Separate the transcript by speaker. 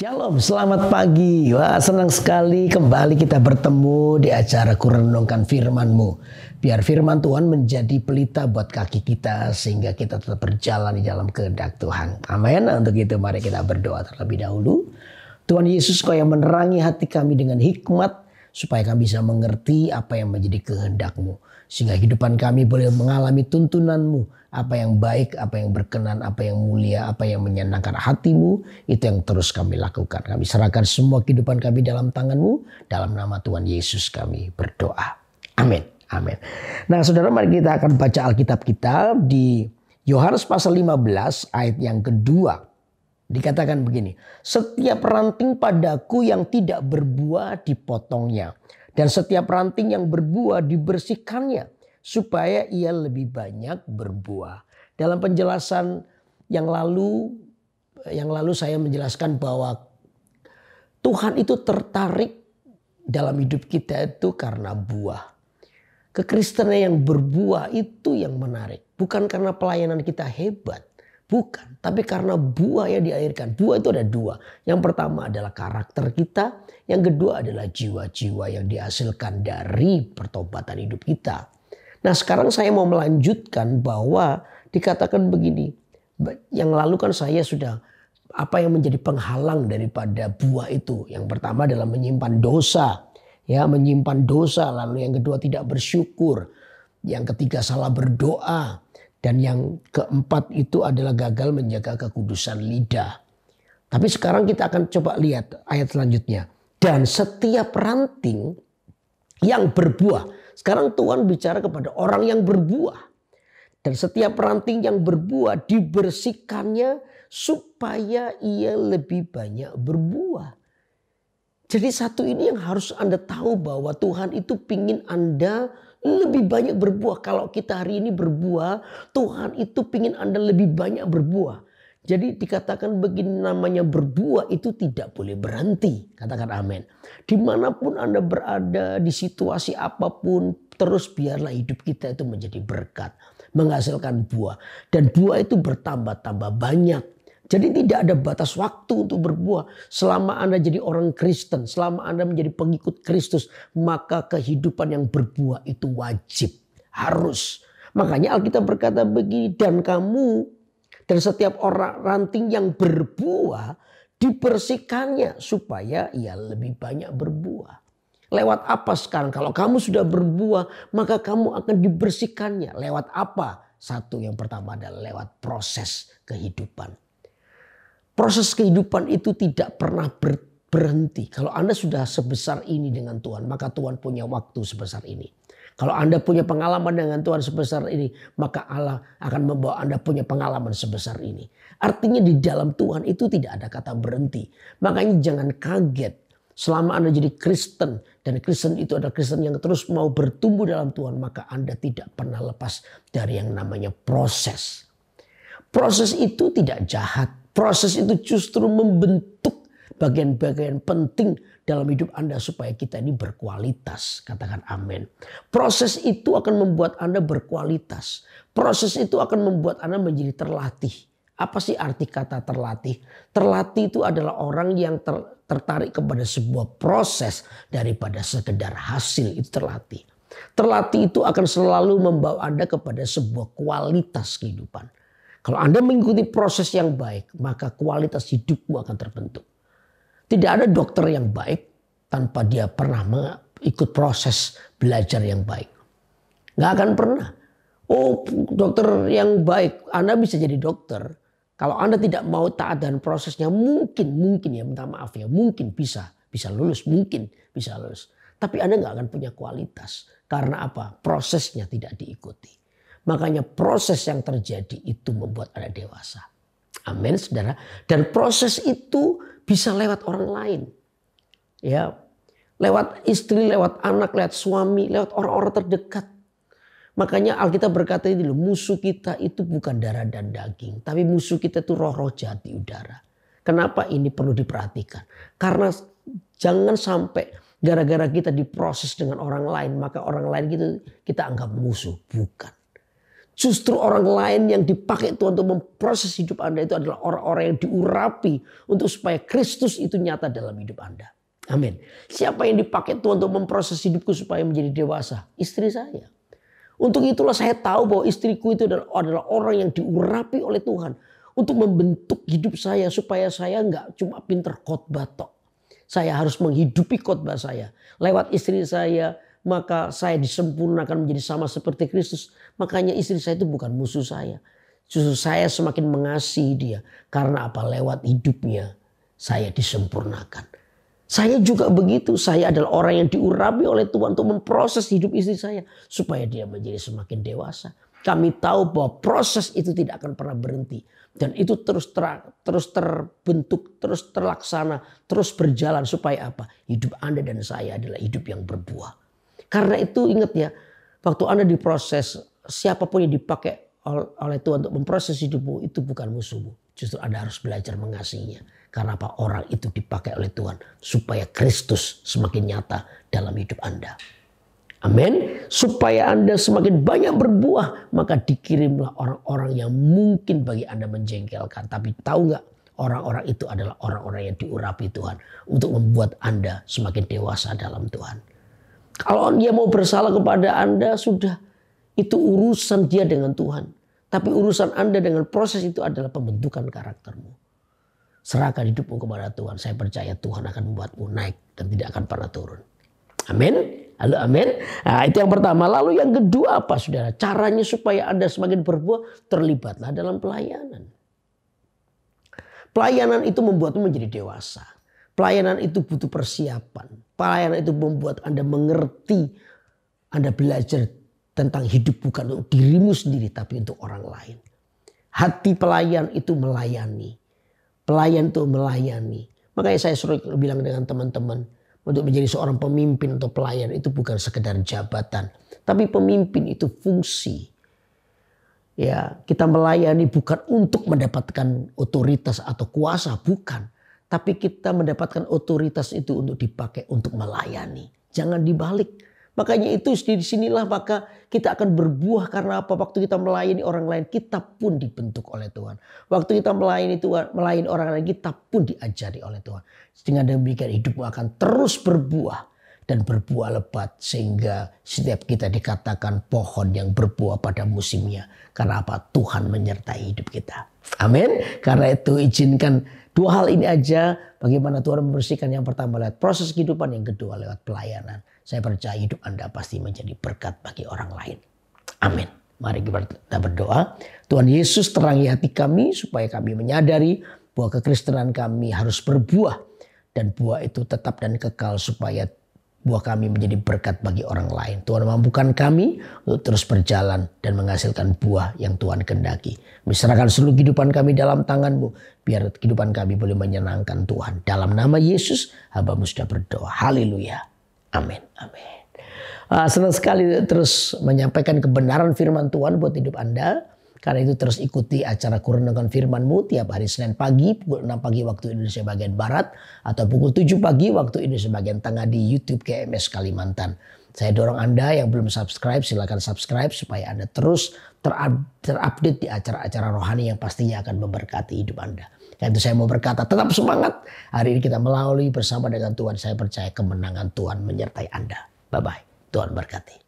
Speaker 1: Shalom, selamat pagi. Wah, senang sekali kembali kita bertemu di acara Kurenungkan Firman-Mu. Biar firman Tuhan menjadi pelita buat kaki kita sehingga kita tetap berjalan di dalam kehendak Tuhan. Amin. Untuk itu mari kita berdoa terlebih dahulu. Tuhan Yesus, Kau yang menerangi hati kami dengan hikmat supaya kami bisa mengerti apa yang menjadi kehendak-Mu. Sehingga kehidupan kami boleh mengalami tuntunan-Mu. Apa yang baik, apa yang berkenan, apa yang mulia, apa yang menyenangkan hati-Mu. Itu yang terus kami lakukan. Kami serahkan semua kehidupan kami dalam tangan-Mu. Dalam nama Tuhan Yesus kami berdoa. Amin. Amin. Nah saudara, mari kita akan baca Alkitab kita di Yohanes pasal 15 ayat yang kedua. Dikatakan begini. Setiap ranting padaku yang tidak berbuah dipotongnya. Dan setiap ranting yang berbuah dibersihkannya. Supaya ia lebih banyak berbuah. Dalam penjelasan yang lalu saya menjelaskan bahwa Tuhan itu tertarik dalam hidup kita itu karena buah. Kekristenan yang berbuah itu yang menarik. Bukan karena pelayanan kita hebat. Bukan. Tapi karena buah yang diairkan. Buah itu ada dua. Yang pertama adalah karakter kita. Yang kedua adalah jiwa-jiwa yang dihasilkan dari pertobatan hidup kita. Nah sekarang saya mau melanjutkan bahwa dikatakan begini. Yang lalu kan saya sudah apa yang menjadi penghalang daripada buah itu. Yang pertama adalah menyimpan dosa. Ya, menyimpan dosa. Lalu yang kedua tidak bersyukur. Yang ketiga salah berdoa. Dan yang keempat itu adalah gagal menjaga kekudusan lidah. Tapi sekarang kita akan coba lihat ayat selanjutnya. Dan setiap ranting yang berbuah. Sekarang Tuhan bicara kepada orang yang berbuah. Dan setiap ranting yang berbuah dibersihkannya supaya ia lebih banyak berbuah. Jadi satu ini yang harus Anda tahu bahwa Tuhan itu pingin Anda lebih banyak berbuah. Kalau kita hari ini berbuah, Tuhan itu pingin Anda lebih banyak berbuah. Jadi dikatakan begini, namanya berbuah itu tidak boleh berhenti. Katakan amin. Dimanapun Anda berada, di situasi apapun, terus biarlah hidup kita itu menjadi berkat. Menghasilkan buah. Dan buah itu bertambah-tambah banyak. Jadi tidak ada batas waktu untuk berbuah. Selama Anda jadi orang Kristen, selama Anda menjadi pengikut Kristus, maka kehidupan yang berbuah itu wajib. Harus. Makanya Alkitab berkata begini, dan kamu... Dan setiap orang ranting yang berbuah dibersihkannya supaya ia lebih banyak berbuah. Lewat apa sekarang? Kalau kamu sudah berbuah maka kamu akan dibersihkannya. Lewat apa? Satu, yang pertama adalah lewat proses kehidupan. Proses kehidupan itu tidak pernah berhenti. Kalau Anda sudah sebesar ini dengan Tuhan, maka Tuhan punya waktu sebesar ini. Kalau Anda punya pengalaman dengan Tuhan sebesar ini, maka Allah akan membawa Anda punya pengalaman sebesar ini. Artinya di dalam Tuhan itu tidak ada kata berhenti. Makanya jangan kaget selama Anda jadi Kristen. Dan Kristen itu adalah Kristen yang terus mau bertumbuh dalam Tuhan. Maka Anda tidak pernah lepas dari yang namanya proses. Proses itu tidak jahat. Proses itu justru membentuk bagian-bagian penting dalam hidup Anda supaya kita ini berkualitas. Katakan amin. Proses itu akan membuat Anda berkualitas. Proses itu akan membuat Anda menjadi terlatih. Apa sih arti kata terlatih? Terlatih itu adalah orang yang tertarik kepada sebuah proses daripada sekedar hasil. Itu terlatih. Terlatih itu akan selalu membawa Anda kepada sebuah kualitas kehidupan. Kalau Anda mengikuti proses yang baik, maka kualitas hidupmu akan terbentuk. Tidak ada dokter yang baik tanpa dia pernah ikut proses belajar yang baik. Nggak akan pernah. Oh, dokter yang baik, Anda bisa jadi dokter. Kalau Anda tidak mau taat dan prosesnya, mungkin ya, minta maaf ya, mungkin bisa lulus, mungkin bisa lulus. Tapi Anda nggak akan punya kualitas. Karena apa? Prosesnya tidak diikuti. Makanya proses yang terjadi itu membuat Anda dewasa. Amin, saudara. Dan proses itu bisa lewat orang lain. Ya, lewat istri, lewat anak, lewat suami, lewat orang-orang terdekat. Makanya Alkitab berkata ini loh, musuh kita itu bukan darah dan daging. Tapi musuh kita itu roh-roh jahat di udara. Kenapa ini perlu diperhatikan? Karena jangan sampai gara-gara kita diproses dengan orang lain, maka orang lain kita anggap musuh. Bukan. Justru orang lain yang dipakai Tuhan untuk memproses hidup Anda itu adalah orang-orang yang diurapi untuk supaya Kristus itu nyata dalam hidup Anda. Amin. Siapa yang dipakai Tuhan untuk memproses hidupku supaya menjadi dewasa? Istri saya. Untuk itulah saya tahu bahwa istriku itu adalah orang yang diurapi oleh Tuhan. Untuk membentuk hidup saya supaya saya nggak cuma pinter khotbah tok. Saya harus menghidupi khotbah saya. Lewat istri saya maka saya disempurnakan menjadi sama seperti Kristus. Makanya istri saya itu bukan musuh saya. Justru saya semakin mengasihi dia. Karena apa? Lewat hidupnya saya disempurnakan. Saya juga begitu. Saya adalah orang yang diurapi oleh Tuhan untuk memproses hidup istri saya. Supaya dia menjadi semakin dewasa. Kami tahu bahwa proses itu tidak akan pernah berhenti. Dan itu terus terbentuk, terus terlaksana, terus berjalan. Supaya apa? Hidup Anda dan saya adalah hidup yang berbuah. Karena itu ingat ya. Waktu Anda diproses, siapapun yang dipakai oleh Tuhan untuk memproses hidupmu itu bukan musuhmu. Justru Anda harus belajar mengasihinya. Karena apa? Orang itu dipakai oleh Tuhan supaya Kristus semakin nyata dalam hidup Anda. Amin. Supaya Anda semakin banyak berbuah, maka dikirimlah orang-orang yang mungkin bagi Anda menjengkelkan. Tapi tahu nggak? Orang-orang itu adalah orang-orang yang diurapi Tuhan untuk membuat Anda semakin dewasa dalam Tuhan. Kalau dia mau bersalah kepada Anda, sudah. Itu urusan dia dengan Tuhan. Tapi urusan Anda dengan proses itu adalah pembentukan karaktermu. Serahkan hidupmu kepada Tuhan. Saya percaya Tuhan akan membuatmu naik dan tidak akan pernah turun. Amin. Halo, amin. Nah, itu yang pertama. Lalu yang kedua apa, saudara? Caranya supaya Anda semakin berbuah, terlibatlah dalam pelayanan. Pelayanan itu membuatmu menjadi dewasa. Pelayanan itu butuh persiapan. Pelayanan itu membuat Anda mengerti. Anda belajar tentang hidup bukan untuk dirimu sendiri, tapi untuk orang lain. Hati pelayan itu melayani. Pelayan itu melayani. Makanya saya sering bilang dengan teman-teman. Untuk menjadi seorang pemimpin atau pelayan itu bukan sekedar jabatan. Tapi pemimpin itu fungsi. Ya, kita melayani bukan untuk mendapatkan otoritas atau kuasa. Bukan. Tapi kita mendapatkan otoritas itu untuk dipakai untuk melayani. Jangan dibalik. Makanya itu disinilah maka kita akan berbuah. Karena apa? Waktu kita melayani orang lain, kita pun dibentuk oleh Tuhan. Waktu kita melayani orang lain, kita pun diajari oleh Tuhan. Dengan demikian hidupmu akan terus berbuah. Dan berbuah lebat. Sehingga setiap kita dikatakan pohon yang berbuah pada musimnya. Karena apa? Tuhan menyertai hidup kita. Amin. Karena itu izinkan dua hal ini aja. Bagaimana Tuhan membersihkan, yang pertama lewat proses kehidupan. Yang kedua lewat pelayanan. Saya percaya hidup Anda pasti menjadi berkat bagi orang lain. Amin. Mari kita berdoa. Tuhan Yesus terangi hati kami supaya kami menyadari bahwa kekristenan kami harus berbuah. Dan buah itu tetap dan kekal supaya buah kami menjadi berkat bagi orang lain. Tuhan mampukan kami untuk terus berjalan dan menghasilkan buah yang Tuhan kehendaki. Serahkan seluruh kehidupan kami dalam tangan-Mu. Biar kehidupan kami boleh menyenangkan Tuhan. Dalam nama Yesus, hamba-Mu sudah berdoa. Haleluya. Amin. Amin. Senang sekali terus menyampaikan kebenaran firman Tuhan buat hidup Anda. Karena itu terus ikuti acara Kurenungan Firman-Mu tiap hari Senin pagi pukul 6 pagi waktu Indonesia bagian Barat. Atau pukul 7 pagi waktu Indonesia bagian Tengah di YouTube KMS Kalimantan. Saya dorong Anda yang belum subscribe, silakan subscribe supaya Anda terus terupdate di acara-acara rohani yang pastinya akan memberkati hidup Anda. Karena itu saya mau berkata tetap semangat. Hari ini kita melalui bersama dengan Tuhan. Saya percaya kemenangan Tuhan menyertai Anda. Bye-bye. Tuhan berkati.